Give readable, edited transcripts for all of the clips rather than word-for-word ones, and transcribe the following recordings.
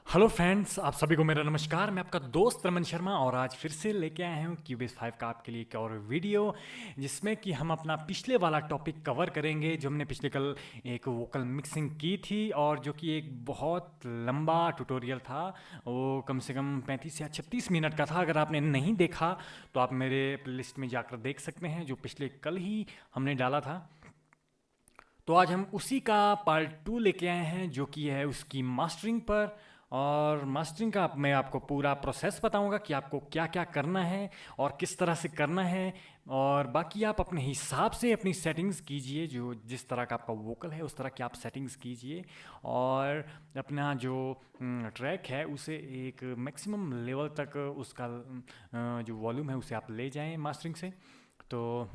Hello friends, आप सभी को मेरा नमस्कार। मैं आपका दोस्त रमन शर्मा और आज फिर से लेके आया हूँ क्यूबेस 5 का आपके लिए एक और वीडियो, जिसमें कि हम अपना पिछले वाला टॉपिक कवर करेंगे जो हमने पिछले कल एक वोकल मिक्सिंग की थी और जो कि एक बहुत लंबा ट्यूटोरियल था। वो कम से कम 35 या 36 मिनट का था। अगर आपने नहीं देखा तो आप मेरे प्लेलिस्ट में जाकर देख सकते हैं, जो पिछले कल ही हमने डाला था। तो आज हम उसी का पार्ट 2 लेके आए हैं, जो कि है उसकी मास्टरिंग पर। और मास्टरिंग का मैं आपको पूरा प्रोसेस बताऊंगा कि आपको क्या क्या करना है और किस तरह से करना है। और बाकी आप अपने हिसाब से अपनी सेटिंग्स कीजिए, जो जिस तरह का आपका वोकल है उस तरह की आप सेटिंग्स कीजिए। और अपना जो ट्रैक है उसे एक मैक्सिमम लेवल तक उसका जो वॉल्यूम है उसे आप ले जाएं मास्टरिंग से। तो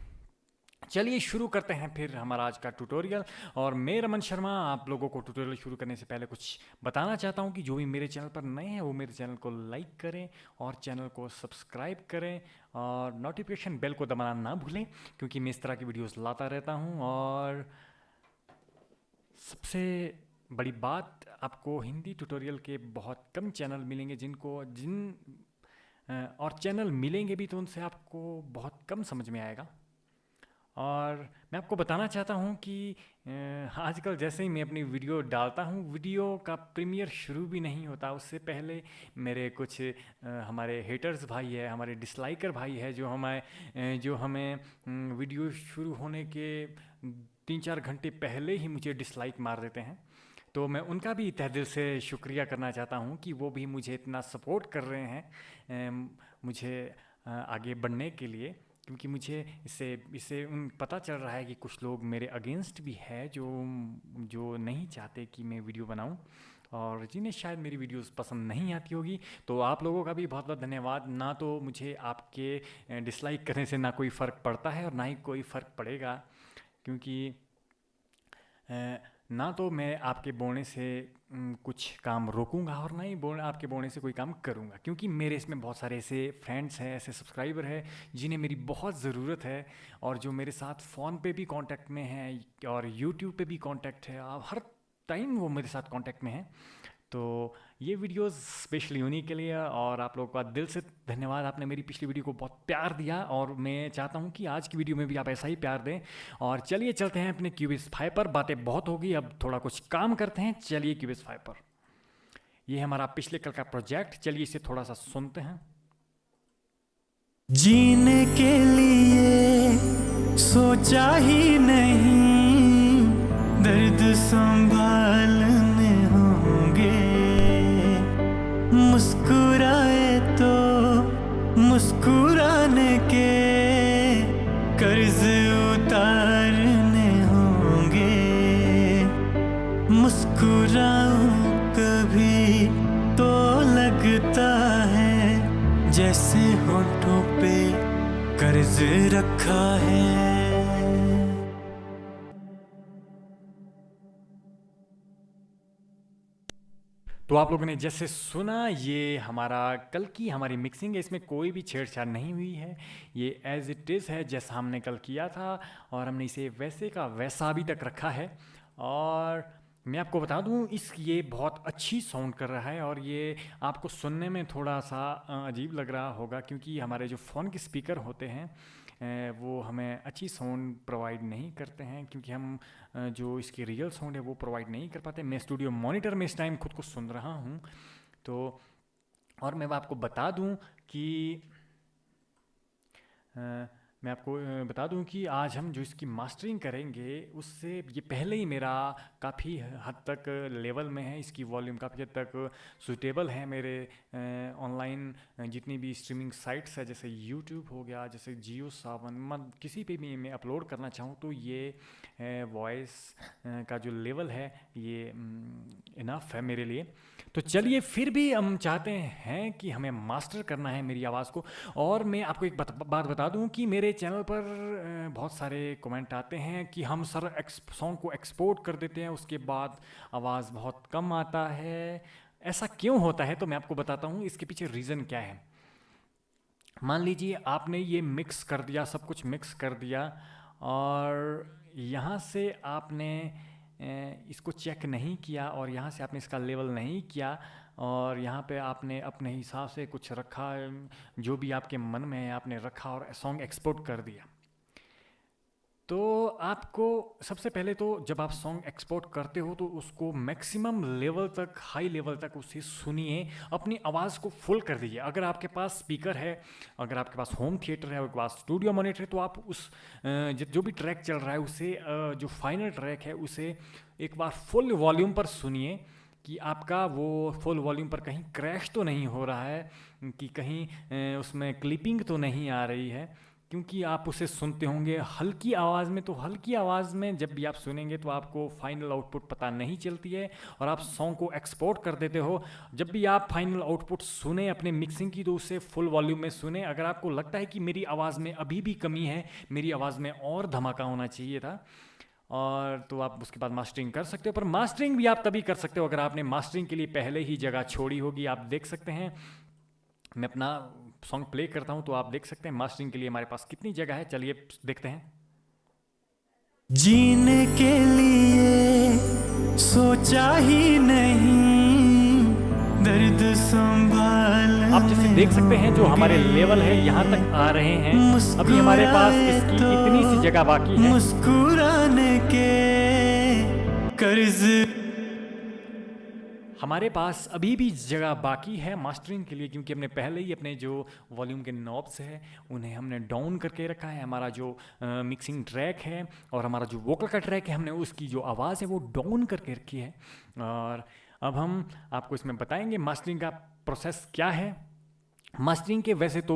चलिए शुरू करते हैं फिर हमारा आज का ट्यूटोरियल। और मैं रमन शर्मा आप लोगों को ट्यूटोरियल शुरू करने से पहले कुछ बताना चाहता हूं कि जो भी मेरे चैनल पर नए हैं वो मेरे चैनल को लाइक करें और चैनल को सब्सक्राइब करें और नोटिफिकेशन बेल को दबाना ना भूलें, क्योंकि मैं इस तरह की वीडियोस लाता रहता हूं। और सबसे बड़ी बात, आपको हिंदी ट्यूटोरियल के बहुत कम चैनल मिलेंगे और चैनल मिलेंगे भी तो उनसे आपको बहुत कम समझ में आएगा। और मैं आपको बताना चाहता हूँ कि आजकल जैसे ही मैं अपनी वीडियो डालता हूँ, वीडियो का प्रीमियर शुरू भी नहीं होता उससे पहले मेरे कुछ हमारे हेटर्स भाई है, हमारे डिसलाइकर भाई है, जो हमें वीडियो शुरू होने के 3-4 घंटे पहले ही मुझे डिसलाइक मार देते हैं। तो मैं उनका भी तहे दिल से शुक्रिया करना चाहता हूँ कि वो भी मुझे इतना सपोर्ट कर रहे हैं, मुझे आगे बढ़ने के लिए। क्योंकि मुझे इससे इससे पता चल रहा है कि कुछ लोग मेरे अगेंस्ट भी है, जो जो नहीं चाहते कि मैं वीडियो बनाऊं और जिन्हें शायद मेरी वीडियोस पसंद नहीं आती होगी। तो आप लोगों का भी बहुत बहुत धन्यवाद। ना तो मुझे आपके डिसलाइक करने से ना कोई फ़र्क पड़ता है और ना ही कोई फ़र्क पड़ेगा, क्योंकि ना तो मैं आपके बोलने से कुछ काम रोकूंगा और ना ही आपके बोलने से कोई काम करूंगा, क्योंकि मेरे इसमें बहुत सारे ऐसे फ्रेंड्स हैं, ऐसे सब्सक्राइबर हैं जिन्हें मेरी बहुत ज़रूरत है और जो मेरे साथ फ़ोन पे भी कांटेक्ट में हैं और यूट्यूब पे भी कांटेक्ट है। हर टाइम वो मेरे साथ कांटेक्ट में हैं। तो ये वीडियोस स्पेशली उन्हीं के लिए। और आप लोगों का दिल से धन्यवाद, आपने मेरी पिछली वीडियो को बहुत प्यार दिया और मैं चाहता हूँ कि आज की वीडियो में भी आप ऐसा ही प्यार दें। और चलिए चलते हैं अपने क्यूबिस 5 पर। बातें बहुत होगी, अब थोड़ा कुछ काम करते हैं। चलिए क्यूबिस 5 पर, ये है हमारा पिछले कल का प्रोजेक्ट। चलिए इसे थोड़ा सा सुनते हैं। जीने के लिए सोचा ही नहीं, दर्द संभालने होंगे। मुस्कुराए तो मुस्कुराने के कर्ज उतारने होंगे। मुस्कुराऊं कभी तो लगता है जैसे होठों पे कर्ज रखा है। तो आप लोगों ने जैसे सुना, ये हमारा कल की हमारी मिक्सिंग है, इसमें कोई भी छेड़छाड़ नहीं हुई है। ये एज इट इज़ है जैसा हमने कल किया था और हमने इसे वैसे का वैसा अभी तक रखा है। और मैं आपको बता दूं, ये बहुत अच्छी साउंड कर रहा है और ये आपको सुनने में थोड़ा सा अजीब लग रहा होगा, क्योंकि हमारे जो फ़ोन के स्पीकर होते हैं वो हमें अच्छी साउंड प्रोवाइड नहीं करते हैं, क्योंकि हम जो इसकी रियल साउंड है वो प्रोवाइड नहीं कर पाते। मैं स्टूडियो मॉनिटर में इस टाइम खुद को सुन रहा हूँ। तो और मैं आपको बता दूं कि अ, मैं आपको बता दूं कि आज हम जो इसकी मास्टरिंग करेंगे उससे ये पहले ही मेरा काफ़ी हद तक लेवल में है, इसकी वॉल्यूम काफ़ी हद तक सूटेबल है मेरे ऑनलाइन जितनी भी स्ट्रीमिंग साइट्स है, जैसे यूट्यूब हो गया, जैसे जियो सावन, मैं किसी पे भी मैं अपलोड करना चाहूँ तो ये वॉइस का जो लेवल है ये इनफ है मेरे लिए। तो चलिए फिर भी हम चाहते हैं कि हमें मास्टर करना है मेरी आवाज़ को। और मैं आपको एक बात बता दूं कि मेरे चैनल पर बहुत सारे कमेंट आते हैं कि हम सर सॉन्ग को एक्सपोर्ट कर देते हैं, उसके बाद आवाज़ बहुत कम आता है। ऐसा क्यों होता है? तो मैं आपको बताता हूँ इसके पीछे रीज़न क्या है। मान लीजिए आपने ये मिक्स कर दिया, सब कुछ मिक्स कर दिया और यहाँ से आपने इसको चेक नहीं किया और यहाँ से आपने इसका लेवल नहीं किया और यहाँ पे आपने अपने हिसाब से कुछ रखा, जो भी आपके मन में है आपने रखा और सॉन्ग एक्सपोर्ट कर दिया, तो आपको सबसे पहले तो जब आप सॉन्ग एक्सपोर्ट करते हो तो उसको मैक्सिमम लेवल तक, हाई लेवल तक उसे सुनिए, अपनी आवाज़ को फुल कर दीजिए। अगर आपके पास स्पीकर है, अगर आपके पास होम थिएटर है, आपके पास स्टूडियो मॉनिटर है, तो आप उस जो भी ट्रैक चल रहा है उसे, जो फाइनल ट्रैक है उसे एक बार फुल वॉल्यूम पर सुनिए कि आपका वो फुल वॉल्यूम पर कहीं क्रैश तो नहीं हो रहा है, कि कहीं उसमें क्लिपिंग तो नहीं आ रही है, क्योंकि आप उसे सुनते होंगे हल्की आवाज़ में। तो हल्की आवाज़ में जब भी आप सुनेंगे तो आपको फाइनल आउटपुट पता नहीं चलती है और आप सॉन्ग को एक्सपोर्ट कर देते हो। जब भी आप फाइनल आउटपुट सुने अपने मिक्सिंग की तो उसे फुल वॉल्यूम में सुने। अगर आपको लगता है कि मेरी आवाज़ में अभी भी कमी है, मेरी आवाज़ में और धमाका होना चाहिए था, और तो आप उसके बाद मास्टरिंग कर सकते हो। पर मास्टरिंग भी आप तभी कर सकते हो अगर आपने मास्टरिंग के लिए पहले ही जगह छोड़ी होगी। आप देख सकते हैं, मैं अपना सॉन्ग प्ले करता हूं तो आप देख सकते हैं मास्टरिंग के लिए हमारे पास कितनी जगह है। चलिए देखते हैं। जीने के लिए सोचा ही नहीं, दर्द संभाल। आप जैसे देख सकते हैं जो हमारे लेवल है यहाँ तक आ रहे हैं। अभी हमारे पास इसकी इतनी सी जगह बाकी है। मुस्कुराने के कर्ज, हमारे पास अभी भी जगह बाकी है मास्टरिंग के लिए, क्योंकि हमने पहले ही अपने जो वॉल्यूम के नॉब्स हैं उन्हें हमने डाउन करके रखा है। हमारा जो मिक्सिंग ट्रैक है और हमारा जो वोकल का ट्रैक है, हमने उसकी जो आवाज़ है वो डाउन करके रखी है। और अब हम आपको इसमें बताएंगे मास्टरिंग का प्रोसेस क्या है। मास्टरिंग के वैसे तो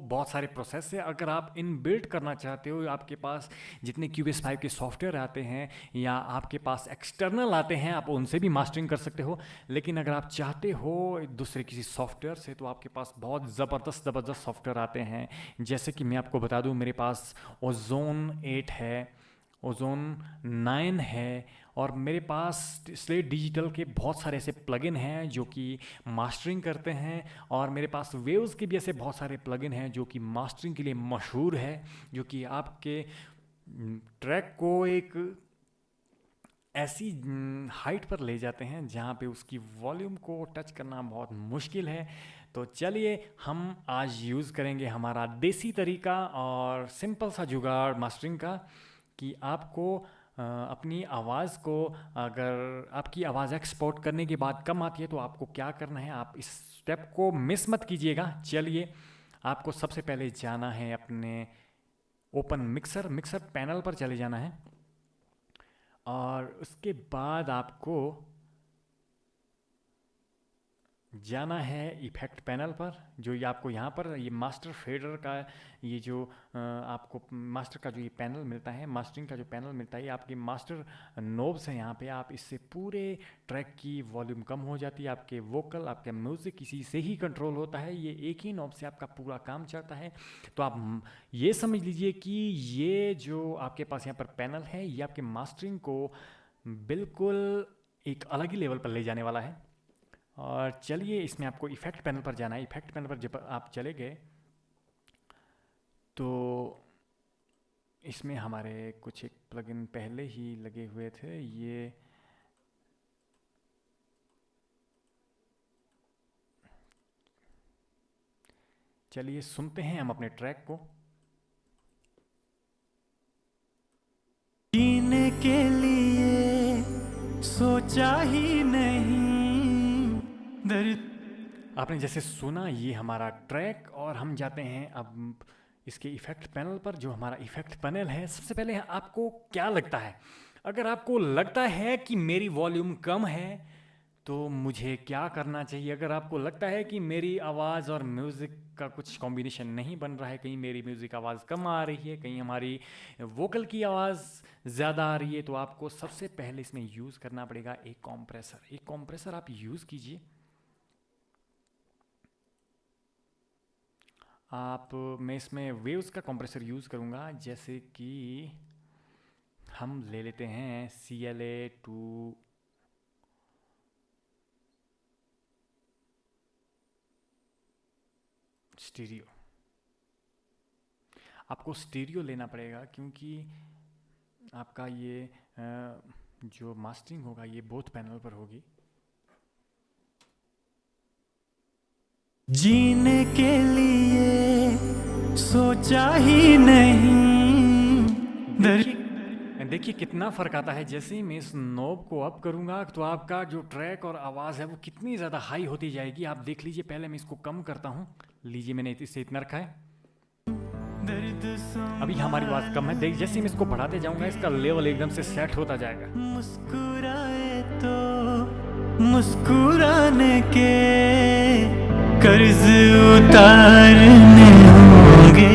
बहुत सारे प्रोसेस है। अगर आप इन बिल्ड करना चाहते हो, आपके पास जितने Cubase 5 के सॉफ्टवेयर आते हैं या आपके पास एक्सटर्नल आते हैं, आप उनसे भी मास्टरिंग कर सकते हो। लेकिन अगर आप चाहते हो दूसरे किसी सॉफ्टवेयर से, तो आपके पास बहुत ज़बरदस्त सॉफ्टवेयर आते हैं। जैसे कि मैं आपको बता दूं, मेरे पास ओजोन 8 है, ओजोन 9 है, और मेरे पास स्लेट डिजिटल के बहुत सारे ऐसे प्लगइन हैं जो कि मास्टरिंग करते हैं। और मेरे पास वेव्स के भी ऐसे बहुत सारे प्लगइन हैं जो कि मास्टरिंग के लिए मशहूर है, जो कि आपके ट्रैक को एक ऐसी हाइट पर ले जाते हैं जहाँ पे उसकी वॉल्यूम को टच करना बहुत मुश्किल है। तो चलिए हम आज यूज़ करेंगे हमारा देसी तरीका और सिंपल सा जुगाड़ मास्टरिंग का, कि आपको अपनी आवाज़ को, अगर आपकी आवाज़ एक्सपोर्ट करने के बाद कम आती है तो आपको क्या करना है, आप इस स्टेप को मिस मत कीजिएगा। चलिए, आपको सबसे पहले जाना है अपने ओपन मिक्सर पैनल पर चले जाना है, और उसके बाद आपको जाना है इफेक्ट पैनल पर, जो ये आपको यहाँ पर ये मास्टर फेडर का, ये जो आपको मास्टर का जो ये पैनल मिलता है, मास्टरिंग का जो पैनल मिलता है, ये आपके मास्टर नोब्स हैं। यहाँ पे आप इससे पूरे ट्रैक की वॉल्यूम कम हो जाती है, आपके वोकल, आपके म्यूज़िक इसी से ही कंट्रोल होता है। ये एक ही नोब से आपका पूरा काम चलता है। तो आप ये समझ लीजिए कि ये जो आपके पास यहाँ पर पैनल है, ये आपके मास्टरिंग को बिल्कुल एक अलग ही लेवल पर ले जाने वाला है। और चलिए, इसमें आपको इफेक्ट पैनल पर जाना है। इफेक्ट पैनल पर जब आप चले गए तो इसमें हमारे कुछ एक प्लगइन पहले ही लगे हुए थे। ये चलिए सुनते हैं हम अपने ट्रैक को। जीने के लिए सोचा ही नहीं, दर्द। आपने जैसे सुना, ये हमारा ट्रैक, और हम जाते हैं अब इसके इफ़ेक्ट पैनल पर। जो हमारा इफ़ेक्ट पैनल है, सबसे पहले आपको क्या लगता है, अगर आपको लगता है कि मेरी वॉल्यूम कम है तो मुझे क्या करना चाहिए। अगर आपको लगता है कि मेरी आवाज़ और म्यूज़िक का कुछ कॉम्बिनेशन नहीं बन रहा है, कहीं मेरी म्यूज़िक आवाज़ कम आ रही है, कहीं हमारी वोकल की आवाज़ ज़्यादा आ रही है, तो आपको सबसे पहले इसमें यूज़ करना पड़ेगा एक कॉम्प्रेसर। एक कॉम्प्रेसर आप यूज़ कीजिए। मैं इसमें वेव्स का कंप्रेसर यूज़ करूँगा। जैसे कि हम ले लेते हैं CLA2 स्टीरियो। आपको स्टीरियो लेना पड़ेगा क्योंकि आपका ये जो मास्टरिंग होगा ये बोथ पैनल पर होगी। जीने के लिए सोचा ही नहीं। देखिए कितना फ़र्क आता है। जैसे ही मैं इस नॉब को अप करूँगा तो आपका जो ट्रैक और आवाज़ है वो कितनी ज़्यादा हाई होती जाएगी। आप देख लीजिए, पहले मैं इसको कम करता हूँ। लीजिए, मैंने इसे इतना रखा है, अभी हमारी आवाज़ कम है। देख, जैसे ही मैं इसको बढ़ाते जाऊँगा इसका लेवल एकदम से सेट होता जाएगा। मुस्कुराए तो मुस्कुराने के कर्ज उतारने होंगे।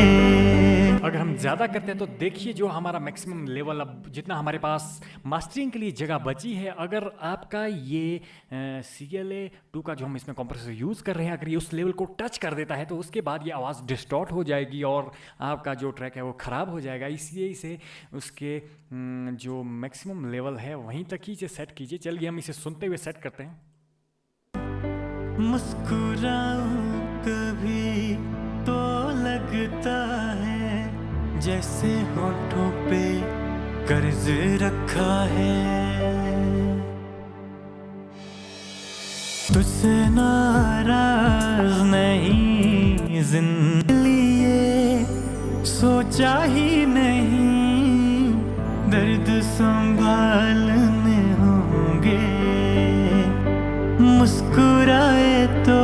अगर हम ज़्यादा करते हैं तो देखिए जो हमारा मैक्सिमम लेवल, अब जितना हमारे पास मास्टरिंग के लिए जगह बची है, अगर आपका ये CLA2 का जो हम इसमें कंप्रेसर यूज़ कर रहे हैं, अगर ये उस लेवल को टच कर देता है तो उसके बाद ये आवाज़ डिस्टॉर्ट हो जाएगी और आपका जो ट्रैक है वो ख़राब हो जाएगा। इसलिए इसे उसके जो मैक्सिमम लेवल है वहीं तक ही इसे सेट कीजिए। चलिए हम इसे सुनते हुए सेट करते हैं। मुस्कुराऊं कभी तो लगता है जैसे होठों पे कर्ज रखा है। तुझसे नाराज नहीं, जिंदगी लिए सोचा ही नहीं। दर्द संभालने होंगे। मुस्कुराए तो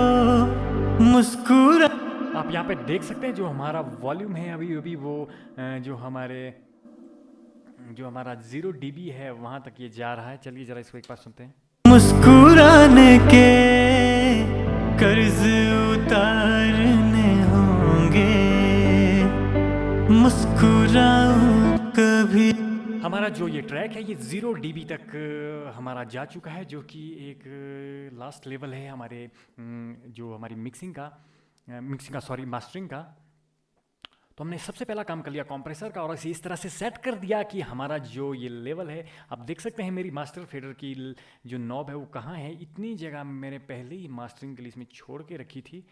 मुस्कुरा। आप यहाँ पे देख सकते हैं जो हमारा वॉल्यूम है अभी वो जो हमारा 0 dB है वहाँ तक ये जा रहा है। चलिए ज़रा इसको एक बार सुनते हैं। मुस्कुराने के कर्ज उतारने होंगे। मुस्कुराऊं कभी। हमारा जो ये ट्रैक है ये 0 dB तक हमारा जा चुका है, जो कि एक लास्ट लेवल है हमारे जो हमारी मास्टरिंग का। तो हमने सबसे पहला काम कर लिया कंप्रेसर का और इसे इस तरह से सेट कर दिया कि हमारा जो ये लेवल है, आप देख सकते हैं मेरी मास्टर फेडर की जो नॉब है वो कहाँ है। इतनी जगह मैंने पहले ही मास्टरिंग के लिए इसमें छोड़ के रखी थी।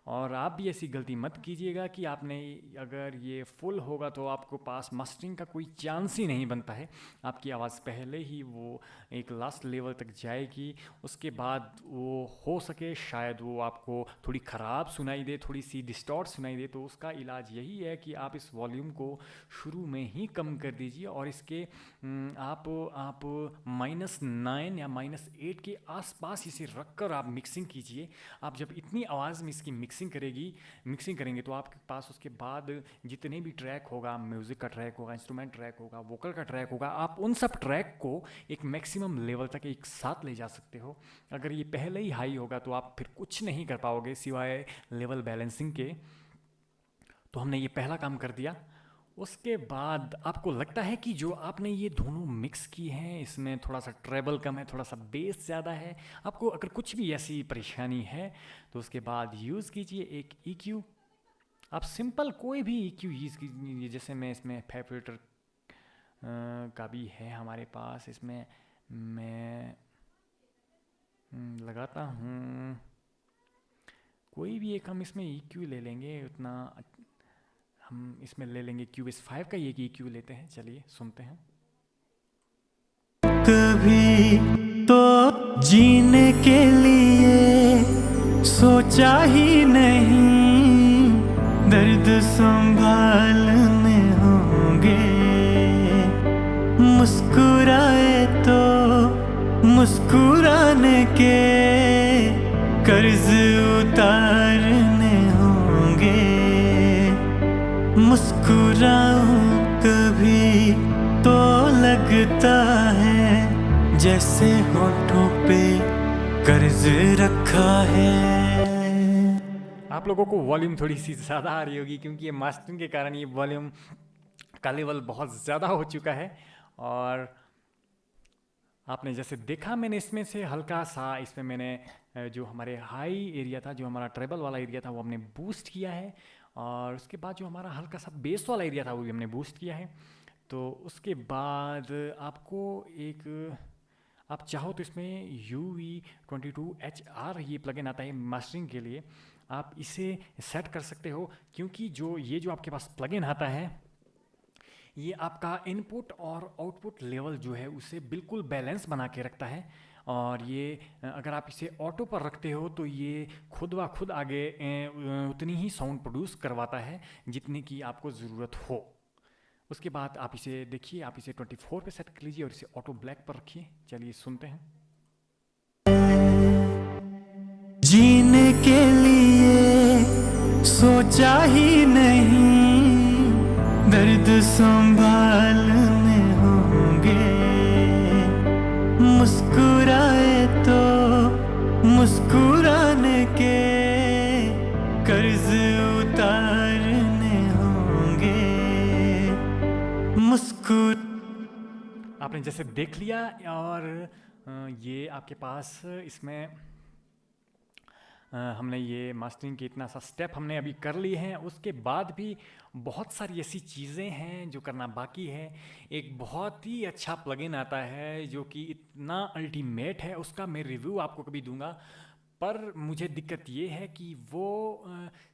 और आप भी ऐसी गलती मत कीजिएगा कि आपने, अगर ये फुल होगा तो आपको पास मास्टरिंग का कोई चांस ही नहीं बनता है। आपकी आवाज़ पहले ही वो एक लास्ट लेवल तक जाएगी, उसके बाद वो हो सके शायद वो आपको थोड़ी ख़राब सुनाई दे, थोड़ी सी डिस्टॉर्ट सुनाई दे। तो उसका इलाज यही है कि आप इस वॉल्यूम को शुरू में ही कम कर दीजिए और इसके आप -9 या -8 के आसपास इसे रखकर आप मिक्सिंग कीजिए। आप जब इतनी आवाज़ में इसकी मिक्सिंग करेंगे तो आपके पास उसके बाद जितने भी ट्रैक होगा, म्यूज़िक का ट्रैक होगा, इंस्ट्रूमेंट ट्रैक होगा, वोकल का ट्रैक होगा, आप उन सब ट्रैक को एक मैक्सिमम लेवल तक एक साथ ले जा सकते हो। अगर ये पहले ही हाई होगा तो आप फिर कुछ नहीं कर पाओगे सिवाय लेवल बैलेंसिंग के। तो हमने ये पहला काम कर दिया। उसके बाद आपको लगता है कि जो आपने ये दोनों मिक्स की हैं इसमें थोड़ा सा ट्रेबल कम है, थोड़ा सा बेस ज़्यादा है, आपको अगर कुछ भी ऐसी परेशानी है तो उसके बाद यूज़ कीजिए एक EQ। आप सिंपल कोई भी EQ यूज़ कीजिए। जैसे मैं इसमें फैब फिल्टर का भी है हमारे पास, इसमें मैं लगाता हूँ कोई भी एक, हम इसमें EQ ले लेंगे। उतना हम इसमें ले लेंगे Cubase 5 का ये EQ लेते हैं। चलिए सुनते हैं। कभी तो जीने के लिए सोचा ही नहीं। दर्द संभालने होंगे। मुस्कुराए तो मुस्कुराने के कर्ज उतारने होंगे। मुस्कुराऊं कभी तो लगता है जैसे होठों पे कर्ज रखा है। आप लोगों को वॉल्यूम थोड़ी सी ज़्यादा आ रही होगी क्योंकि ये मास्टरिंग के कारण ये वॉल्यूम का लेवल बहुत ज़्यादा हो चुका है। और आपने जैसे देखा, मैंने इसमें से हल्का सा, इसमें मैंने जो हमारे हाई एरिया था, जो हमारा ट्रेबल वाला एरिया था वो हमने बूस्ट किया है। और उसके बाद जो हमारा हल्का सा बेस वाला एरिया था वो भी हमने बूस्ट किया है। तो उसके बाद आपको आप चाहो तो इसमें UE22HR ये प्लगइन आता है मास्टरिंग के लिए, आप इसे सेट कर सकते हो। क्योंकि जो आपके पास प्लगइन आता है ये आपका इनपुट और आउटपुट लेवल जो है उसे बिल्कुल बैलेंस बना के रखता है। और ये अगर आप इसे ऑटो पर रखते हो तो ये खुद ब खुद आगे उतनी ही साउंड प्रोड्यूस करवाता है जितनी की आपको ज़रूरत हो। उसके बाद आप इसे देखिए, आप इसे 24 पे सेट कर लीजिए और इसे ऑटो ब्लैक पर रखिए। चलिए सुनते हैं। जीने के लिए सोचा ही नहीं, दर्द संभालने होंगे, मुस्कुराए तो मुस्कुराने के कर्ज उतारने होंगे। आपने जैसे देख लिया और ये आपके पास इसमें हमने ये मास्टरिंग के इतना सा स्टेप हमने अभी कर लिए हैं। उसके बाद भी बहुत सारी ऐसी चीज़ें हैं जो करना बाकी है। एक बहुत ही अच्छा प्लगइन आता है जो कि इतना अल्टीमेट है, उसका मैं रिव्यू आपको कभी दूंगा। पर मुझे दिक्कत ये है कि वो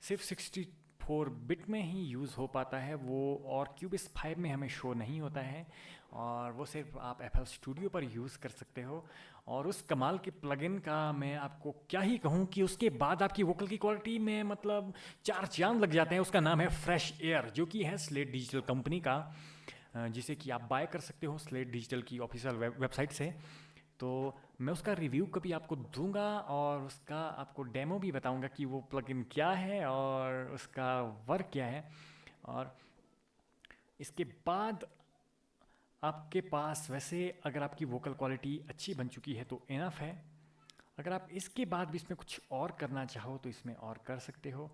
सिर्फ 64 बिट में ही यूज़ हो पाता है वो, और क्यूबिस 5 में हमें शो नहीं होता है, और वो सिर्फ आप FL स्टूडियो पर यूज़ कर सकते हो। और उस कमाल के प्लगइन का मैं आपको क्या ही कहूँ कि उसके बाद आपकी वोकल की क्वालिटी में मतलब 4 चांद लग जाते हैं। उसका नाम है फ्रेश एयर, जो कि है स्लेट डिजिटल कंपनी का, जिसे कि आप बाय कर सकते हो स्लेट डिजिटल की ऑफिशियल वेबसाइट से। तो मैं उसका रिव्यू कभी आपको दूंगा और उसका आपको डेमो भी बताऊंगा कि वो प्लगइन क्या है और उसका वर्क क्या है। और इसके बाद आपके पास वैसे अगर आपकी वोकल क्वालिटी अच्छी बन चुकी है तो इनफ है। अगर आप इसके बाद भी इसमें कुछ और करना चाहो तो इसमें और कर सकते हो।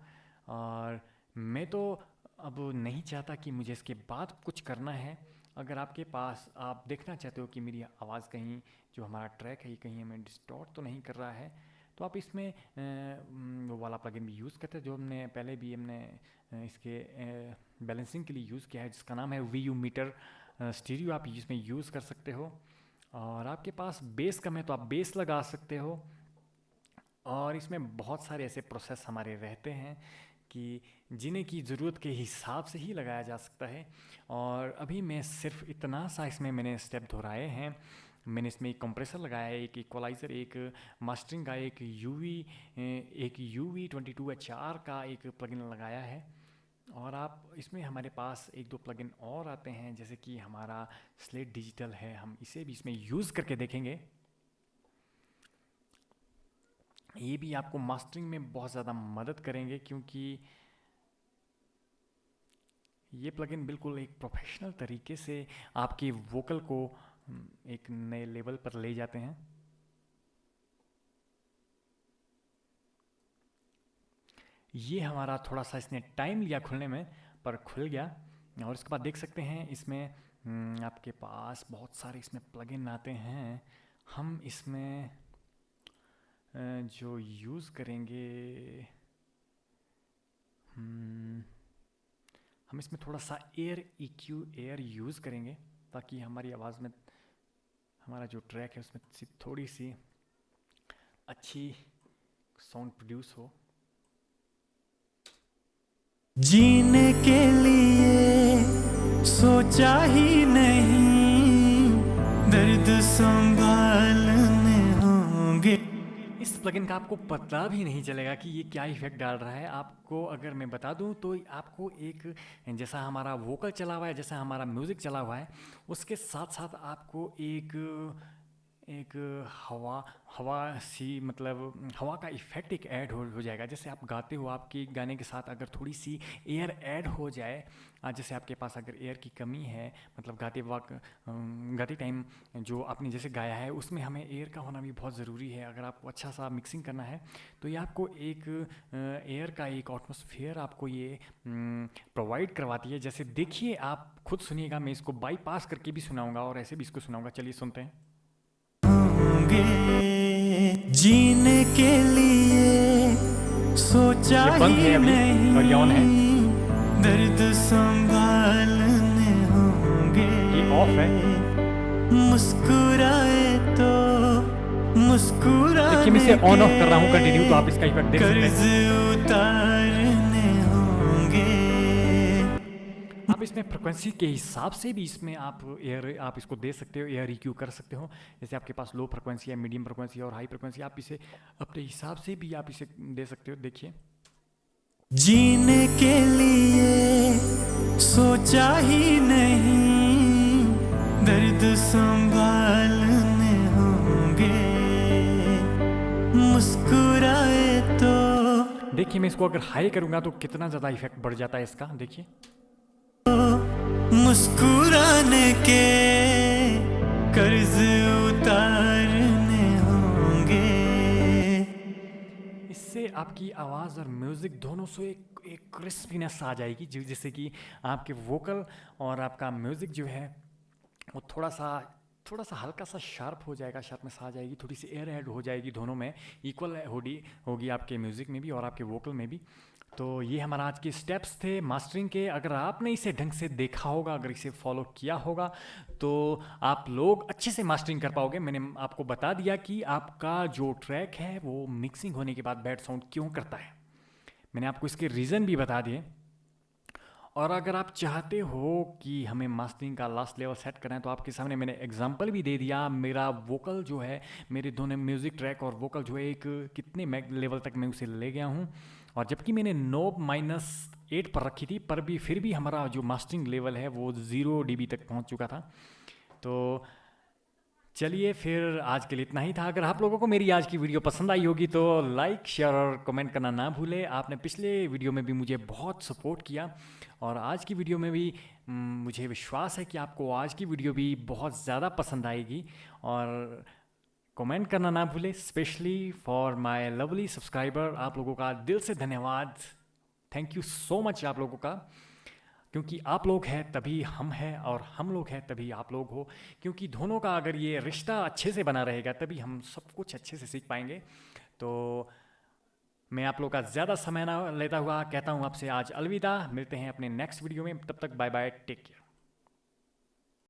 और मैं तो अब नहीं चाहता कि मुझे इसके बाद कुछ करना है। अगर आपके पास आप देखना चाहते हो कि मेरी आवाज़ कहीं जो हमारा ट्रैक है ये कहीं हमें डिस्टॉर्ट तो नहीं कर रहा है, तो आप इसमें वो वाला प्लगइन भी यूज़ करते हैं जो हमने पहले भी इसके बैलेंसिंग के लिए यूज़ किया है, जिसका नाम है VU मीटर स्टीरियो। आप इसमें यूज़ कर सकते हो। और आपके पास बेस कम है तो आप बेस लगा सकते हो। और इसमें बहुत सारे ऐसे प्रोसेस हमारे रहते हैं कि जिन्हें की ज़रूरत के हिसाब से ही लगाया जा सकता है। और अभी मैं सिर्फ इतना सा इसमें मैंने स्टेप दोहराए हैं। मैंने इसमें एक कंप्रेसर लगाया है, एक इक्वलाइज़र, एक मास्टरिंग का, एक UV22HR का एक प्लगइन लगाया है। और आप इसमें हमारे पास एक दो प्लगइन और आते हैं, जैसे कि हमारा स्लेट डिजिटल है, हम इसे भी इसमें यूज़ करके देखेंगे। ये भी आपको मास्टरिंग में बहुत ज़्यादा मदद करेंगे क्योंकि ये प्लगइन बिल्कुल एक प्रोफेशनल तरीके से आपकी वोकल को एक नए लेवल पर ले जाते हैं। ये हमारा थोड़ा सा इसने टाइम लिया खुलने में, पर खुल गया। और इसके बाद देख सकते हैं इसमें आपके पास बहुत सारे इसमें प्लगइन आते हैं। हम इसमें जो यूज़ करेंगे, हम इसमें थोड़ा सा एयर यूज़ करेंगे ताकि हमारी आवाज़ में हमारा जो ट्रैक है उसमें थोड़ी सी अच्छी साउंड प्रोड्यूस हो। जीने के लिए सोचा ही नहीं, दर्द संभालने होंगे। इस प्लगइन का आपको पता भी नहीं चलेगा कि ये क्या इफेक्ट डाल रहा है। आपको अगर मैं बता दूं तो आपको एक जैसा हमारा वोकल चला हुआ है, जैसा हमारा म्यूज़िक चला हुआ है, उसके साथ साथ आपको एक हवा सी, मतलब हवा का इफ़ेक्ट एक ऐड हो जाएगा। जैसे आप गाते हो, आपके गाने के साथ अगर थोड़ी सी एयर ऐड हो जाए, जैसे आपके पास अगर एयर की कमी है, मतलब गाते टाइम जो आपने जैसे गाया है उसमें हमें एयर का होना भी बहुत ज़रूरी है। अगर आपको अच्छा सा मिक्सिंग करना है तो ये आपको एक एयर का एक एटमॉस्फेयर आपको ये प्रोवाइड करवाती है। जैसे देखिए, आप खुद सुनिएगा, मैं इसको बाईपास करके भी सुनाऊँगा और ऐसे भी इसको सुनाऊँगा। चलिए सुनते हैं। जीने के लिए सोचा ही नहीं, दर्द संभालने होंगे। ये ऑफ है, मुस्कुराए तो मुस्कुराने, देखिए मैं इसे ऑन ऑफ कर रहा हूँ कंटिन्यू, तो आप इसका इफेक्ट देख सकते हैं। कर्ज उतारने होंगे, आप इसमें फ्रिक्वेंसी के हिसाब से भी इसमें आप इसको दे सकते हो, एयर EQ कर सकते हो। जैसे आपके पास लो फ्रिक्वेंसी है, मीडियम फ्रिक्वेंसी और हाई फ्रिक्वेंसी, आप इसे अपने हिसाब से भी आप इसे दे सकते हो। देखिए, जीने के लिए सोचा ही नहीं, दर्द संभालने होंगे, मुस्कुराए तो। देखिए मैं इसको अगर हाई करूँगा तो कितना ज़्यादा इफेक्ट बढ़ जाता है इसका। देखिए, मुस्कुराने के कर्ज उतारने होंगे। इससे आपकी आवाज़ और म्यूज़िक दोनों से एक क्रिस्पीनेस आ जाएगी, जिससे कि आपके वोकल और आपका म्यूज़िक जो है वो थोड़ा सा हल्का सा शार्प हो जाएगा, शार्पनेस आ जाएगी, थोड़ी सी एयर ऐड हो जाएगी, दोनों में इक्वल होगी आपके म्यूज़िक में भी और आपके वोकल में भी। तो ये हमारा आज के स्टेप्स थे मास्टरिंग के। अगर आपने इसे ढंग से देखा होगा, अगर इसे फॉलो किया होगा, तो आप लोग अच्छे से मास्टरिंग कर पाओगे। मैंने आपको बता दिया कि आपका जो ट्रैक है वो मिक्सिंग होने के बाद बैड साउंड क्यों करता है, मैंने आपको इसके रीज़न भी बता दिए। और अगर आप चाहते हो कि हमें मास्टरिंग का लास्ट लेवल सेट करना है, तो आपके सामने मैंने एग्जांपल भी दे दिया। मेरा वोकल जो है, मेरे दोनों म्यूज़िक ट्रैक और वोकल जो है एक कितने लेवल तक मैं उसे ले गया हूँ, और जबकि मैंने नोब -8 पर रखी थी, पर भी फिर भी हमारा जो मास्टरिंग लेवल है वो 0 dB तक पहुँच चुका था। तो चलिए फिर आज के लिए इतना ही था। अगर आप लोगों को मेरी आज की वीडियो पसंद आई होगी तो लाइक, शेयर और कमेंट करना ना भूलें। आपने पिछले वीडियो में भी मुझे बहुत सपोर्ट किया और आज की वीडियो में भी मुझे विश्वास है कि आपको आज की वीडियो भी बहुत ज़्यादा पसंद आएगी। और कमेंट करना ना भूलें। Specially for my lovely subscriber, आप लोगों का दिल से धन्यवाद। थैंक यू सो मच आप लोगों का, क्योंकि आप लोग हैं तभी हम हैं और हम लोग हैं तभी आप लोग हो। क्योंकि दोनों का अगर ये रिश्ता अच्छे से बना रहेगा तभी हम सब कुछ अच्छे से सीख पाएंगे। तो मैं आप लोग का ज़्यादा समय ना लेता हुआ कहता हूँ आपसे आज अलविदा। मिलते हैं अपने नेक्स्ट वीडियो में, तब तक बाय बाय, टेक केयर।